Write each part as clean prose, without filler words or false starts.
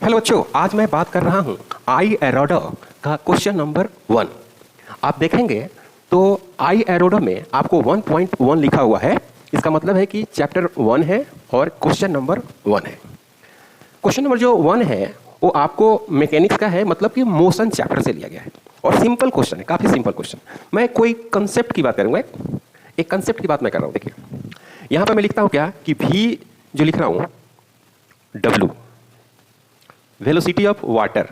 Hello बच्चों, आज मैं बात कर रहा हूं आई एरोडो का क्वेश्चन नंबर 1। आप देखेंगे तो आई एरोडो में आपको 1.1 लिखा हुआ है। इसका मतलब है कि चैप्टर 1 है और क्वेश्चन नंबर 1 है। क्वेश्चन नंबर जो 1 है वो आपको मैकेनिक्स का है, मतलब कि मोशन चैप्टर से लिया गया है और सिंपल क्वेश्चन है, काफी सिंपल क्वेश्चन। मैं कोई कंसेप्ट की बात करूंगा, एक कंसेप्ट की बात मैं कर रहा हूं। देखिए यहां पर मैं लिखता हूं क्या कि V जो लिख रहा हूं W velocity of water,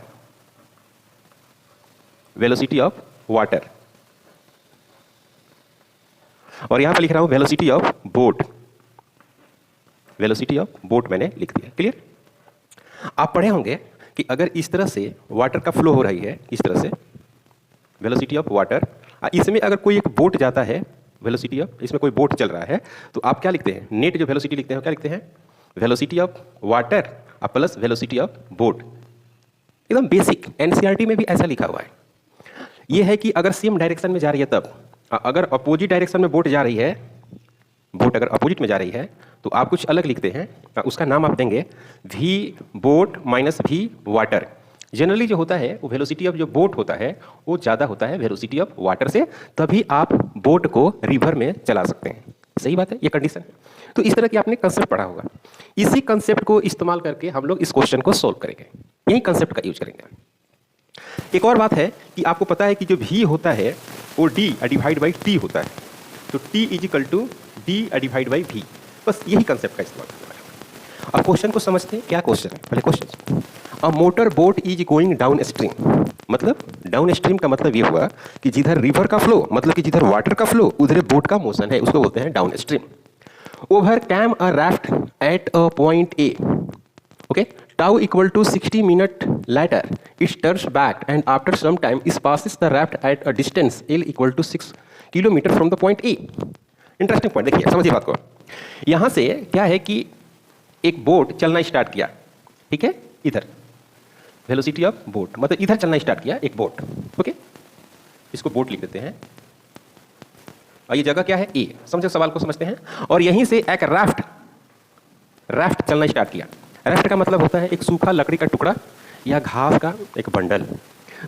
velocity of water, और यहां पर लिख रहा हूं velocity of boat, velocity of boat मैंने लिख दिया। क्लियर? आप पढ़े होंगे कि अगर इस तरह से वाटर का फ्लो हो रही है, इस तरह से वेलोसिटी ऑफ वाटर, इसमें अगर कोई एक बोट जाता है, वेलोसिटी ऑफ, इसमें कोई बोट चल रहा है, तो आप क्या लिखते हैं? नेट जो वेलोसिटी लिखते हैं क्या लिखते हैं? Velocity of water plus velocity of boat. एकदम बेसिक, एनसीईआरटी में भी ऐसा लिखा हुआ है। यह है कि अगर सेम डायरेक्शन में जा रही है तब, अगर अपोजिट डायरेक्शन में बोट जा रही है, बोट अगर अपोजिट में जा रही है तो आप कुछ अलग लिखते हैं, उसका नाम आप देंगे V boat minus V water. Generally जो होता है वो वेलोसिटी ऑफ जो बोट होता है वो ज़्यादा होता है वेलोसिटी ऑफ वाटर से, तभी आप बोट को रिवर में चला सकते हैं। सही बात है, ये कंडीशन है। तो इस तरह की आपने कंसेप्ट पढ़ा होगा। इसी कंसेप्ट को इस्तेमाल करके हम लोग इस क्वेश्चन को सोल्व करेंगे, यही कंसेप्ट का यूज करेंगे। एक और बात है कि आपको पता है कि जो V होता है वो D डिवाइड बाई T होता है, तो T is equal to D divide by V। बस यही कंसेप्ट का इस्तेमाल करना है। अब क्वेश्चन को समझते हैं, क्या क्वेश्चन है। पहले question, a motor boat is going down stream, मतलब डाउन स्ट्रीम का मतलब ये हुआ कि जिधर रिवर का फ्लो, मतलब कि जिधर वाटर का फ्लो उधर बोट का मोशन है, उसको बोलते हैं down stream. Over came a raft at a point A, okay, tau equal to 60 minute later it turns back and after some time it passes the raft at a distance L equal to 6 kilometre from the point A। Interesting point, देखिए समझिए बात को। यहां से क्या है कि एक बोट चलना स्टार्ट किया, ठीक है, इधर वेलोसिटी ऑफ बोट, मतलब इधर चलना स्टार्ट किया एक बोट, ओके, इसको बोट लिख देते हैं और ये जगह क्या है? ए। समझो सवाल को, समझते हैं। और यहीं से एक राफ्ट, राफ्ट चलना स्टार्ट किया। राफ्ट का मतलब होता है एक सूखा लकड़ी का टुकड़ा या घास का एक बंडल।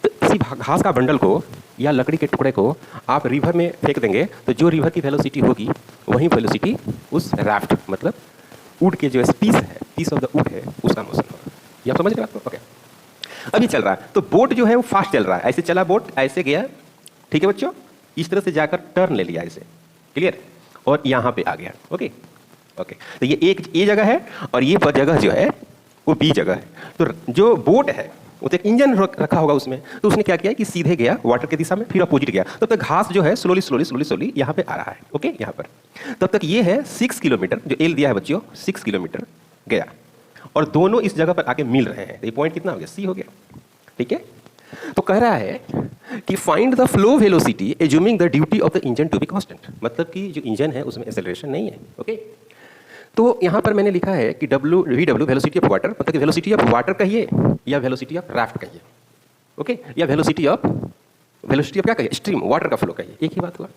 तो इसी घास का बंडल को या लकड़ी के टुकड़े को आप रिवर में फेंक देंगे तो जो रिवर की वेलोसिटी होगी वही वेलोसिटी उस राफ्ट, मतलब वुड के जो पीस है, पीस ऑफ द वुड है, उसका मोशन होगा। ये आप समझ रहे हैं? ओके, अभी चल रहा है तो बोट जो है वो फास्ट चल रहा है, ऐसे चला बोट, ऐसे गया, ठीक है बच्चों, इस तरह से जाकर टर्न ले लिया ऐसे, क्लियर, और यहाँ पे आ गया। ओके ओके, तो ये एक ये जगह है और ये जगह जो है वो बी जगह है। तो जो बोट है वो तो एक इंजन रखा होगा उसमें, तो उसने क्या किया कि सीधे गया वाटर की दिशा में, फिर अपोजिट गया, तब तक घास जो है स्लोली स्लोली स्लोली स्लोली यहाँ पे आ रहा है। ओके, यहाँ पर तब तक ये है 6 किलोमीटर, जो एल दिया है बच्चों 6 किलोमीटर गया, और दोनों इस जगह पर आके मिल रहे हैं। ये पॉइंट कितना हो गया? सी हो गया, ठीक है। तो कह रहा है कि find the flow velocity assuming the duty of the engine to be constant, मतलब कि जो इंजन है उसमें एक्सेलरेशन नहीं है। ओके, तो यहाँ पर मैंने लिखा है कि VW वेलोसिटी ऑफ वाटर, मतलब कि वेलोसिटी ऑफ वाटर कहिए या वेलोसिटी ऑफ राफ्ट कहिए, ओके, या वेलोसिटी ऑफ क्या कहिए? स्ट्रीम, वाटर का फ्लो कहिए, एक ही बात हुआ।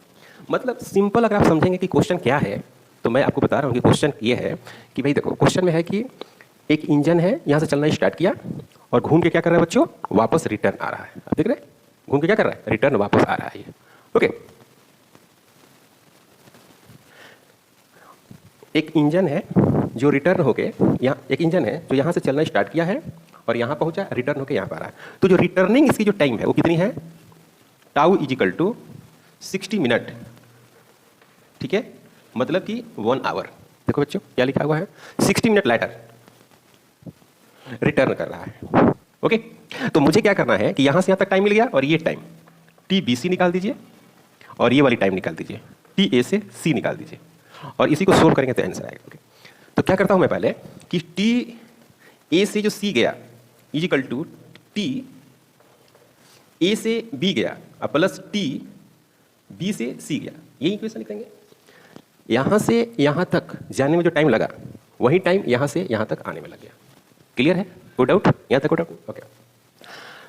मतलब सिंपल अगर आप समझेंगे कि क्वेश्चन क्या है, तो मैं आपको बता रहा हूँ कि क्वेश्चन ये है कि भाई देखो, क्वेश्चन में है कि एक इंजन है, यहाँ से चलना स्टार्ट किया और घूम के क्या कर रहा है बच्चों? वापस रिटर्न आ रहा है। देख रहे हैं, घूम के क्या कर रहा है? रिटर्न वापस आ रहा है। ओके, एक इंजन है जो रिटर्न होके यहाँ, एक इंजन है जो यहाँ से चलना स्टार्ट किया है और यहाँ पहुँचा, रिटर्न होके यहाँ पर आ रहा है। तो जो रिटर्निंग इसकी जो टाइम है वो कितनी है? Tau is equal to 60 minute, ठीक है, मतलब कि 1 आवर। देखो बच्चों क्या लिखा हुआ है? 60 मिनट लेटर रिटर्न कर रहा है। ओके, तो मुझे क्या करना है कि यहाँ से यहाँ तक टाइम मिल गया, और ये टाइम TBC निकाल दीजिए और ये वाली टाइम निकाल दीजिए, TA से C निकाल दीजिए, और इसी को सोल्व करेंगे तो आंसर आएगा। ओके, तो क्या करता हूं मैं पहले कि TA से जो C गया इज इक्वल टू TA से B गया प्लस TB से C गया, यही इक्वेशन लिखेंगे। यहां से यहां तक जाने में जो टाइम लगा वही टाइम यहां से यहां तक आने में लग गया। क्लियर है? कोई डाउट? यहां तक कोई डाउट? ओके,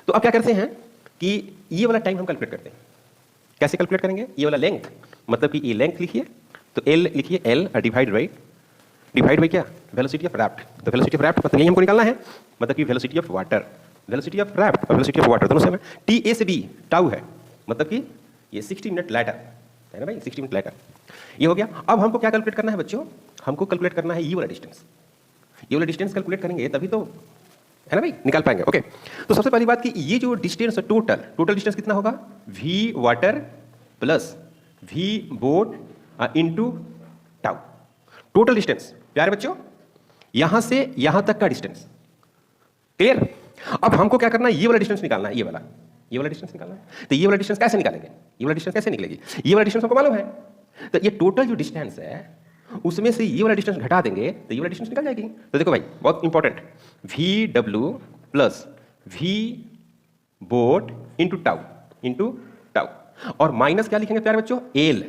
तो अब क्या करते हैं कि ये वाला टाइम हम कैलकुलेट करते हैं। कैसे कैलकुलेट करेंगे? ये वाला लेंथ, मतलब कि ये लेंथ लिखिए, तो L लिखिए, L डिवाइड बाई क्या? Velocity of wrapped. तो वेलोसिटी ऑफ रैप्ट मतलब यही हमको निकालना है, मतलब कि velocity of water, velocity of wrapped और वेलोसिटी ऑफ वाटर दोनों सेम है। टी ए से बी टाउ है, मतलब कि ये 60 मिनट लेटर है ना भाई, 60 मिनट लेटर। ये हो गया। अब हमको क्या कैलकुलेट करना है बच्चों, हमको कैलकुलेट करना है ये वाला डिस्टेंस। ये वाला डिस्टेंस कैलकुलेट करेंगे तभी तो है ना भाई निकाल पाएंगे। ओके, तो सबसे पहली बात कि ये जो डिस्टेंस है टोटल डिस्टेंस कितना होगा, V water plus V boat into tau. Total distance प्यारे बच्चों, यहां से यहां तक का डिस्टेंस। क्लियर? अब हमको क्या करना है, ये वाला डिस्टेंस निकालना है, ये वाला डिस्टेंस निकालना है। तो ये वाला डिस्टेंस कैसे निकालेंगे, ये वाला डिस्टेंस कैसे निकलेगी, ये वाला डिस्टेंस हमको मालूम है। तो ये टोटल जो डिस्टेंस है उसमें से ये वाला डिस्टेंस घटा देंगे तो ये वाला डिस्टेंस निकल जाएगी। तो देखो भाई बहुत important, V W plus V boat into tau और माइनस क्या लिखेंगे प्यारे बच्चों, एल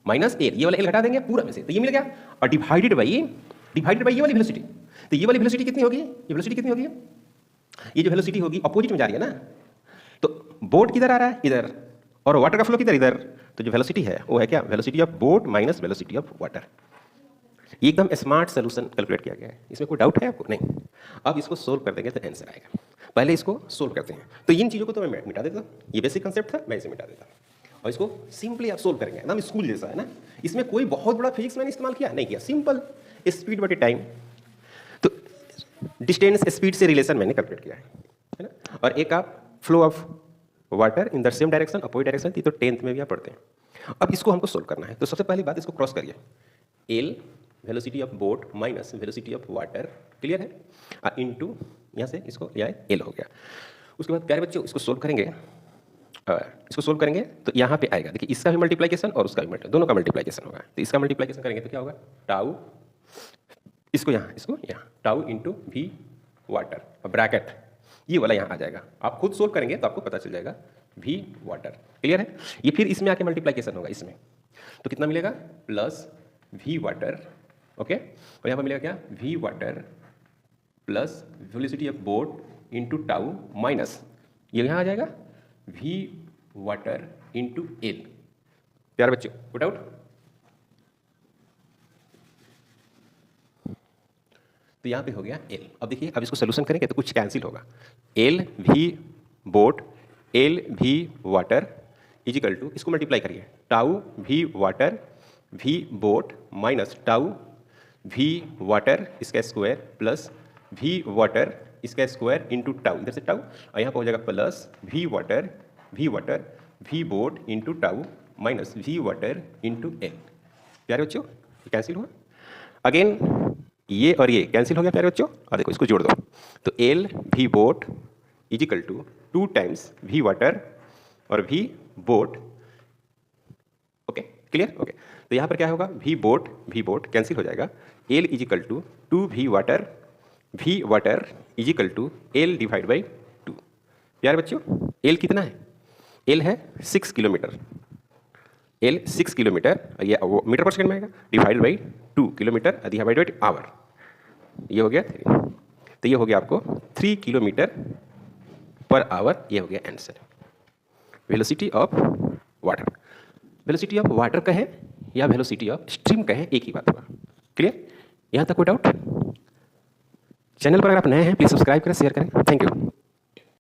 माइनस एल, ये वाला एल घटा देंगे पूरा में से, तो ये मिल गया। और डिवाइडेड बाई ये वाली वेलोसिटी। तो ये वाली वेलोसिटी कितनी होगी, ये वेलोसिटी कितनी होगी, ये जो वेलोसिटी होगी अपोजिट में जा रही है ना, तो बोट किधर आ रहा है, इधर, और वाटर का फ्लो किधर, इधर। तो जो वेलोसिटी है वो है क्या, velocity of boat minus velocity of water. एकदम स्मार्ट सोल्यूशन कैलकुलेट किया गया है, इसमें कोई डाउट है आपको, नहीं। अब इसको सोल्व कर देंगे तो आंसर आएगा। पहले इसको सोल्व करते हैं। तो इन चीज़ों को तो मैं मिटा देता, ये बेसिक कंसेप्ट था, मैं इसे मिटा देता और इसको सिंपली आप सोल्व करेंगे, एकदम स्कूल जैसा है ना। इसमें कोई बहुत बड़ा फिजिक्स मैंने इस्तेमाल किया नहीं किया, सिंपल स्पीड बटे टाइम। तो डिस्टेंस स्पीड से रिलेशन मैंने कैलकुलेट किया है ना। और एक आप flow of water in the same direction opposite direction थी, तो 10th में भी आप पढ़ते हैं। अब इसको हमको सोल्व करना है। तो सबसे पहली बात, इसको क्रॉस करिए, L velocity of boat minus velocity of water, clear है, इनटू यहाँ से इसको लिया है एल हो गया। उसके बाद प्यारे बच्चों इसको सोल्व करेंगे, इसको सोल्व करेंगे तो यहाँ पे आएगा, देखिए इसका भी मल्टीप्लिकेशन और उसका भी मल्टीप्लिकेशन, दोनों का मल्टीप्लिकेशन होगा। तो इसका मल्टीप्लिकेशन करेंगे तो क्या होगा, टाउ, इसको यहाँ टाउ इंटू वी वाटर और ब्रैकेट ये वाला यहाँ आ जाएगा। आप खुद सोल्व करेंगे तो आपको पता चल जाएगा, वी वाटर, क्लियर है। ये फिर इसमें आके मल्टीप्लिकेशन होगा इसमें, तो कितना मिलेगा, प्लस वी वाटर, ओके। और यहाँ पर मिलेगा क्या, V water plus velocity of boat into tau minus ये यहाँ आ जाएगा, वी वाटर इंटू एल। प्यारे बच्चों पुट आउट। तो यहाँ पे हो गया एल। अब देखिए अब इसको सोल्यूशन करेंगे तो कुछ कैंसिल होगा, L V boat L V water is equal to, इसको मल्टीप्लाई करिए, tau V water V boat minus tau V water इसका स्क्वायर प्लस वी वाटर इसका स्क्वायर इंटू टाउ, इधर से टाउ, और यहाँ पर हो जाएगा plus V water V boat into tau minus V water into L. प्यारे बच्चों ये कैंसिल हुआ, अगेन ये और ये कैंसिल हो गया प्यारे बच्चों। और देखो इसको जोड़ दो, तो L V boat is equal to 2 times V water और V boat, okay clear, okay. तो यहाँ पर क्या होगा, वी बोट कैंसिल हो जाएगा, L is equal to 2 V water is equal to L divide by 2। प्यारे बच्चों एल कितना है, एल है 6 किलोमीटर, एल 6 किलोमीटर, ये वो मीटर पर सेकंड में आएगा, divide by 2 kilometre divide by hour, ये हो गया 3। तो ये हो गया आपको 3 किलोमीटर पर आवर, ये हो गया answer. Velocity of water, velocity of water का है या वेलोसिटी ऑफ स्ट्रीम का है, एक ही बात हुआ, क्लियर। यहाँ तक कोई डाउट। चैनल पर अगर आप नए हैं प्लीज सब्सक्राइब करें, शेयर करें, थैंक यू।